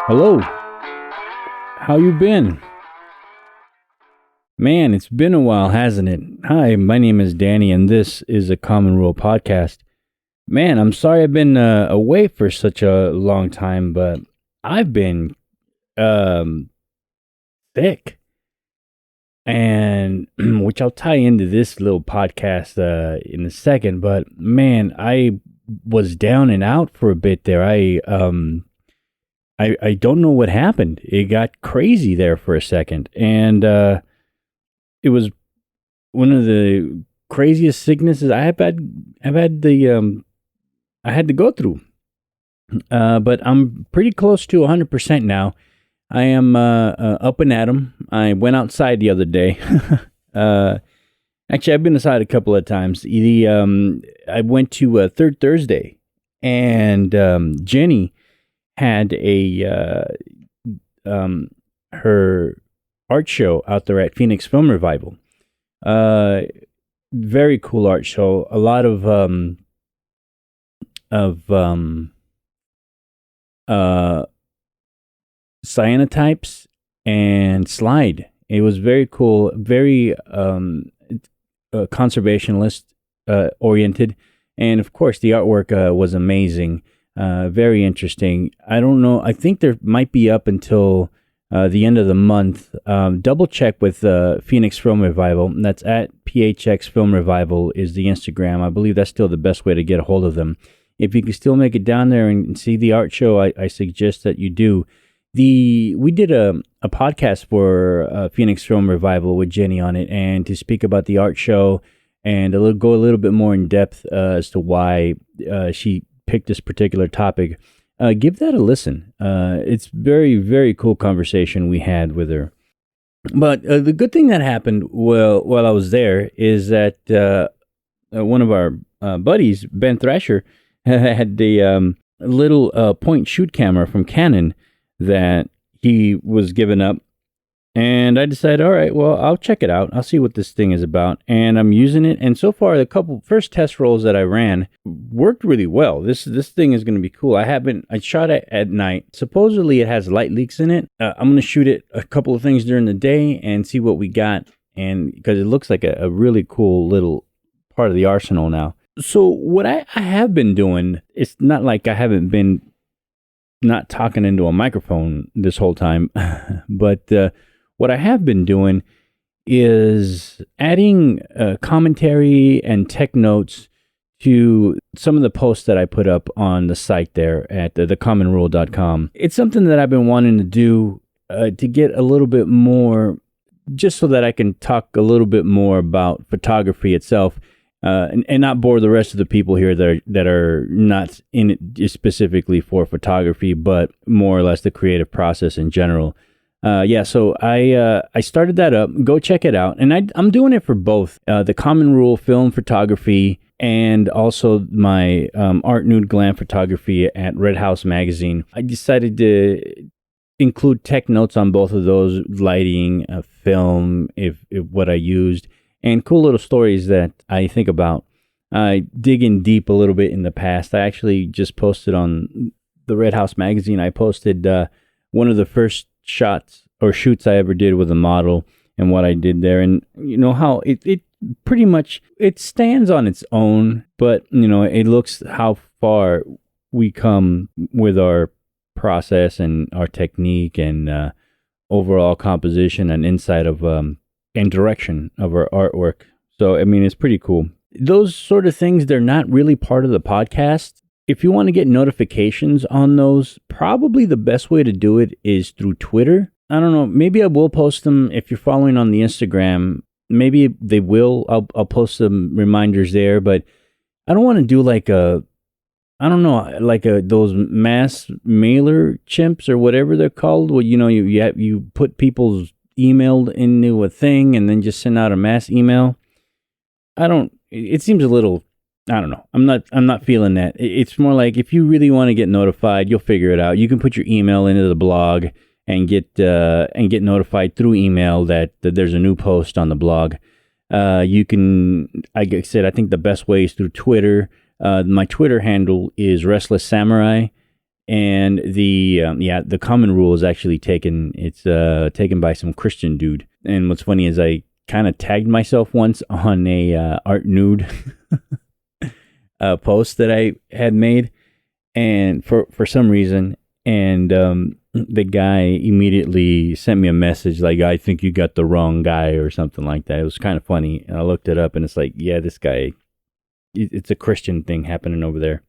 Hello, how you been? Man, it's been a while, hasn't it? Hi, my name is Danny, and this is a Common Rule podcast. Man, I'm sorry I've been away for such a long time, but I've been um, sick, and which I'll tie into this little podcast in a second. But man, I was down and out for a bit there. I don't know what happened. It got crazy there for a second, and it was one of the craziest sicknesses I had to go through. But I'm pretty close to 100% now. I am up and at 'em. I went outside the other day. uh, Actually, I've been outside a couple of times. I went to Third Thursday, and Jenny had her art show out there at Phoenix Film Revival. Uh, Very cool art show. A lot of uh cyanotypes and slide. It was very cool, very conservationist oriented, and of course the artwork was amazing. Very interesting. I don't know. I think there might be up until the end of the month. Double check with Phoenix Film Revival. That's at PHX Film Revival is the Instagram. I believe that's still the best way to get a hold of them. If you can still make it down there and see the art show, I suggest that you do. We did a podcast for Phoenix Film Revival with Jenny on it, and to speak about the art show and go a little bit more in depth as to why she picked this particular topic. Give that a listen. It's very, very cool conversation we had with her. But the good thing that happened while I was there is that one of our buddies, Ben Thrasher, had the little point shoot camera from Canon that he was giving up. And I decided, all right, well, I'll check it out. I'll see what this thing is about. And I'm using it. And so far, the couple first test rolls that I ran worked really well. This thing is going to be cool. I shot it at night. Supposedly, it has light leaks in it. I'm going to shoot it a couple of things during the day and see what we got. And because it looks like a really cool little part of the arsenal now. So what I have been doing, it's not like I haven't been not talking into a microphone this whole time, but what I have been doing is adding commentary and tech notes to some of the posts that I put up on the site there at thecommonrule.com. It's something that I've been wanting to do to get a little bit more, just so that I can talk a little bit more about photography itself. And not bore the rest of the people here that are not in it just specifically for photography, but more or less the creative process in general. So I started that up. Go check it out, and I'm doing it for both the Common Rule film photography and also my art nude glam photography at Red House Magazine. I decided to include tech notes on both of those, lighting, film, if what I used. And cool little stories that I think about. I dig in deep a little bit in the past. I actually just posted on the Red House Magazine. I posted one of the first shots or shoots I ever did with a model and what I did there. And you know how it pretty much, it stands on its own, but you know, it looks how far we come with our process and our technique and overall composition and insight of and direction of our artwork. So, I mean, it's pretty cool. Those sort of things, they're not really part of the podcast. If you want to get notifications on those, probably the best way to do it is through Twitter. I don't know. Maybe I will post them if you're following on the Instagram. Maybe they will. I'll post some reminders there, but I don't want to do like those mass mailer chimps or whatever they're called. Well, you know, you put people's emailed into a thing and then just send out a mass email. It seems a little, I don't know. I'm not feeling that. It's more like if you really want to get notified, you'll figure it out. You can put your email into the blog and get notified through email that there's a new post on the blog. You can, like I said, I think the best way is through Twitter. My Twitter handle is Restless Samurai. And the common rule is actually taken. It's taken by some Christian dude. And what's funny is I kind of tagged myself once on a art nude post that I had made, and for some reason, and the guy immediately sent me a message like, "I think you got the wrong guy" or something like that. It was kind of funny, and I looked it up, and it's like, yeah, this guy, it's a Christian thing happening over there.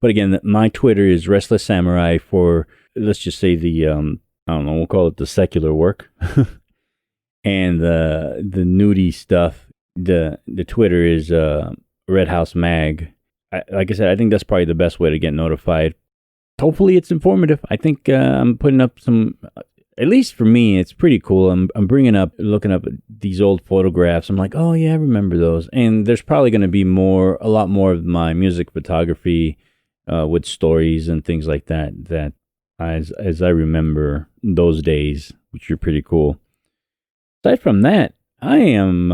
But again, my Twitter is Restless Samurai for, let's just say, the, I don't know, we'll call it the secular work. And the nudie stuff, the Twitter is Red House Mag. Like I said, I think that's probably the best way to get notified. Hopefully it's informative. I think I'm putting up some, at least for me, it's pretty cool. I'm looking up these old photographs. I'm like, oh yeah, I remember those. And there's probably going to be a lot more of my music photography with stories and things like that as I remember those days, which are pretty cool. Aside from that, I'm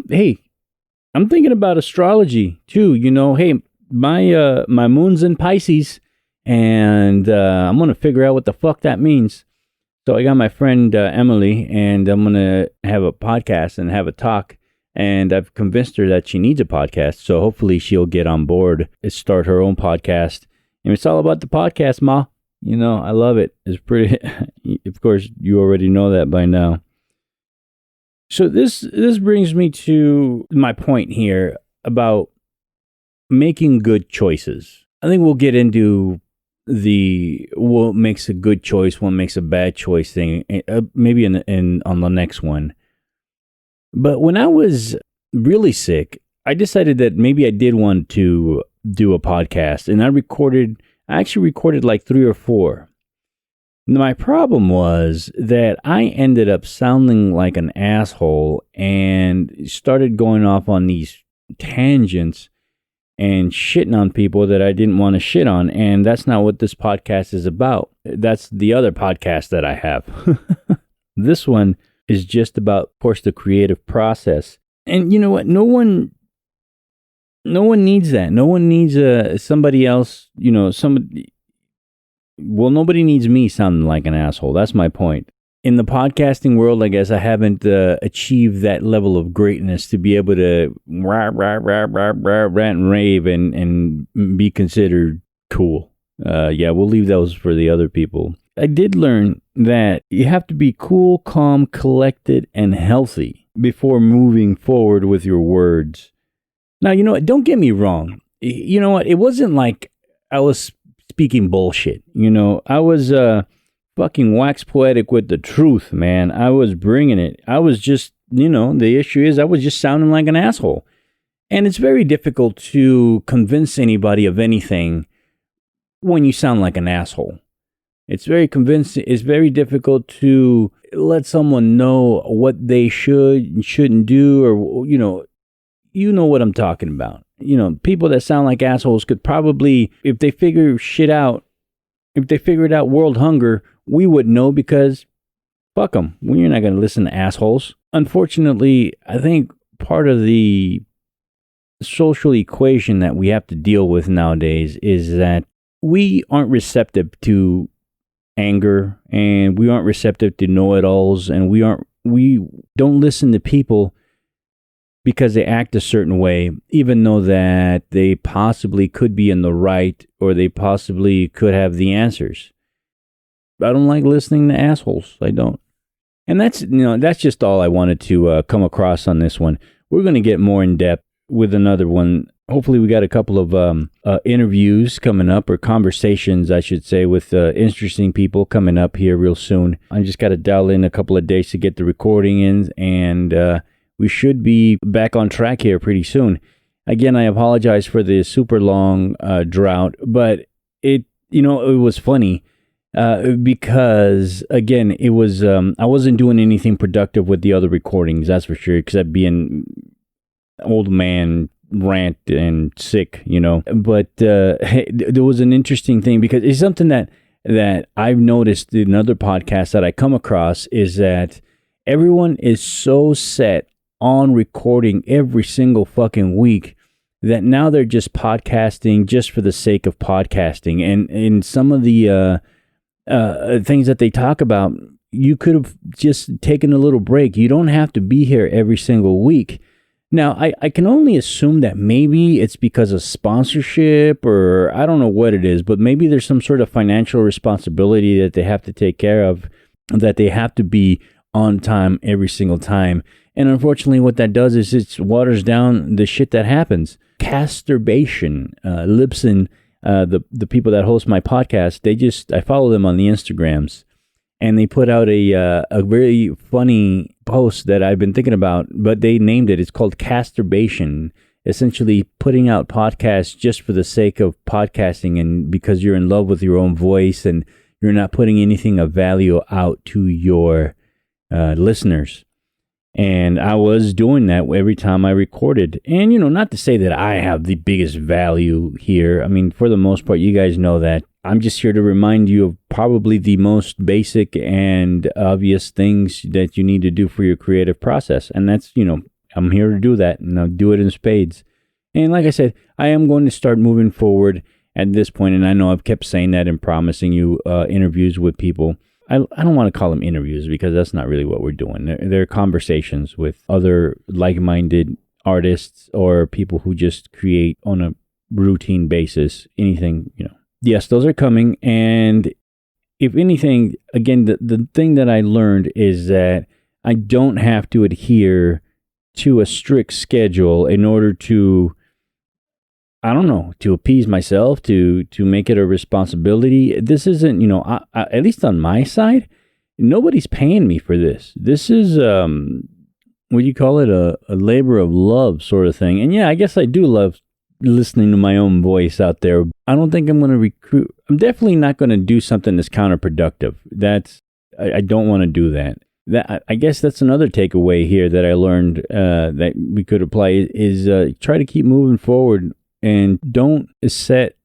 thinking about astrology too. Hey, my moon's in Pisces, and I'm gonna figure out what the fuck that means. So I got my friend Emily, and I'm gonna have a podcast and have a talk. And I've convinced her that she needs a podcast. So hopefully she'll get on board and start her own podcast. And it's all about the podcast, Ma. I love it. It's pretty, of course, you already know that by now. So this brings me to my point here about making good choices. I think we'll get into what makes a good choice, what makes a bad choice thing, maybe on the next one. But when I was really sick, I decided that maybe I did want to do a podcast, and I actually recorded like 3 or 4. My problem was that I ended up sounding like an asshole and started going off on these tangents and shitting on people that I didn't want to shit on, and that's not what this podcast is about. That's the other podcast that I have. This one is just about, of course, the creative process. And you know what? No one needs that. No one needs somebody else, nobody needs me sounding like an asshole. That's my point. In the podcasting world, I guess I haven't achieved that level of greatness to be able to rant and rave and be considered cool. We'll leave those for the other people. I did learn that you have to be cool, calm, collected, and healthy before moving forward with your words. Now, you know what? Don't get me wrong. You know what? It wasn't like I was speaking bullshit. I was fucking wax poetic with the truth, man. I was bringing it. I was just, the issue is I was just sounding like an asshole. And it's very difficult to convince anybody of anything when you sound like an asshole. It's very difficult to let someone know what they should and shouldn't do, or, you know what I'm talking about. People that sound like assholes could probably, if they figure it out world hunger, we would know, because fuck them. We're not going to listen to assholes. Unfortunately, I think part of the social equation that we have to deal with nowadays is that we aren't receptive to anger, and we aren't receptive to know-it-alls, and we don't listen to people because they act a certain way, even though that they possibly could be in the right, or they possibly could have the answers. I don't like listening to assholes. I don't. And that's just all I wanted to come across on this one. We're going to get more in depth with another one. Hopefully we got a couple of interviews coming up, or conversations, I should say, with interesting people coming up here real soon. I just got to dial in a couple of days to get the recording in, and we should be back on track here pretty soon. Again, I apologize for the super long drought, but it was funny because, again, it was I wasn't doing anything productive with the other recordings, that's for sure, except being old man rant and sick, But there was an interesting thing, because it's something that I've noticed in other podcasts that I come across, is that everyone is so set on recording every single fucking week that now they're just podcasting just for the sake of podcasting. And in some of the things that they talk about, you could have just taken a little break. You don't have to be here every single week. Now, I can only assume that maybe it's because of sponsorship, or I don't know what it is, but maybe there's some sort of financial responsibility that they have to take care of, that they have to be on time every single time. And unfortunately, what that does is it waters down the shit that happens. Casturbation, Libsyn, the people that host my podcast, I follow them on the Instagrams. And they put out a very funny post that I've been thinking about, but they named it. It's called Casturbation, essentially putting out podcasts just for the sake of podcasting and because you're in love with your own voice and you're not putting anything of value out to your listeners. And I was doing that every time I recorded. And, not to say that I have the biggest value here. I mean, for the most part, you guys know that. I'm just here to remind you of probably the most basic and obvious things that you need to do for your creative process. And that's, I'm here to do that, and I'll do it in spades. And like I said, I am going to start moving forward at this point. And I know I've kept saying that and promising you interviews with people. I don't want to call them interviews because that's not really what we're doing. They're conversations with other like-minded artists or people who just create on a routine basis, anything, Yes, those are coming. And if anything, again, the thing that I learned is that I don't have to adhere to a strict schedule in order to, to appease myself, to make it a responsibility. This isn't, at least on my side, nobody's paying me for this. This is, what do you call it? A labor of love sort of thing. And yeah, I guess I do love listening to my own voice out there. I don't think I'm going to recruit. I'm definitely not going to do something that's counterproductive. I don't want to do that. I guess that's another takeaway here that I learned that we could apply is try to keep moving forward and don't set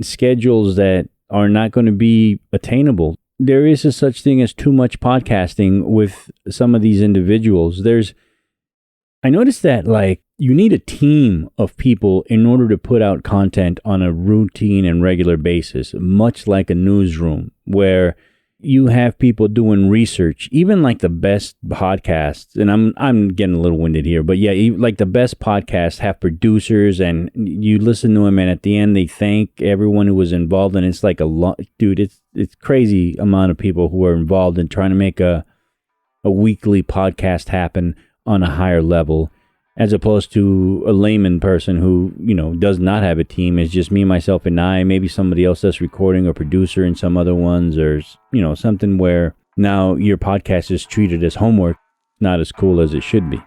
schedules that are not going to be attainable. There is a such thing as too much podcasting with some of these individuals. I noticed that you need a team of people in order to put out content on a routine and regular basis, much like a newsroom where you have people doing research, even like the best podcasts. And I'm getting a little winded here, but yeah, like the best podcasts have producers and you listen to them and at the end they thank everyone who was involved. And it's like it's crazy amount of people who are involved in trying to make a weekly podcast happen on a higher level, as opposed to a layman person who, does not have a team. It's just me, myself, and I, maybe somebody else that's recording, a producer in some other ones, or, something where now your podcast is treated as homework, not as cool as it should be.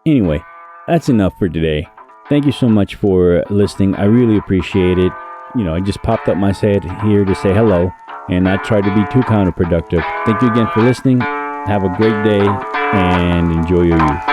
Anyway, that's enough for today. Thank you so much for listening. I really appreciate it. I just popped up my head here to say hello, and not try to be too counterproductive. Thank you again for listening. Have a great day and enjoy your youth.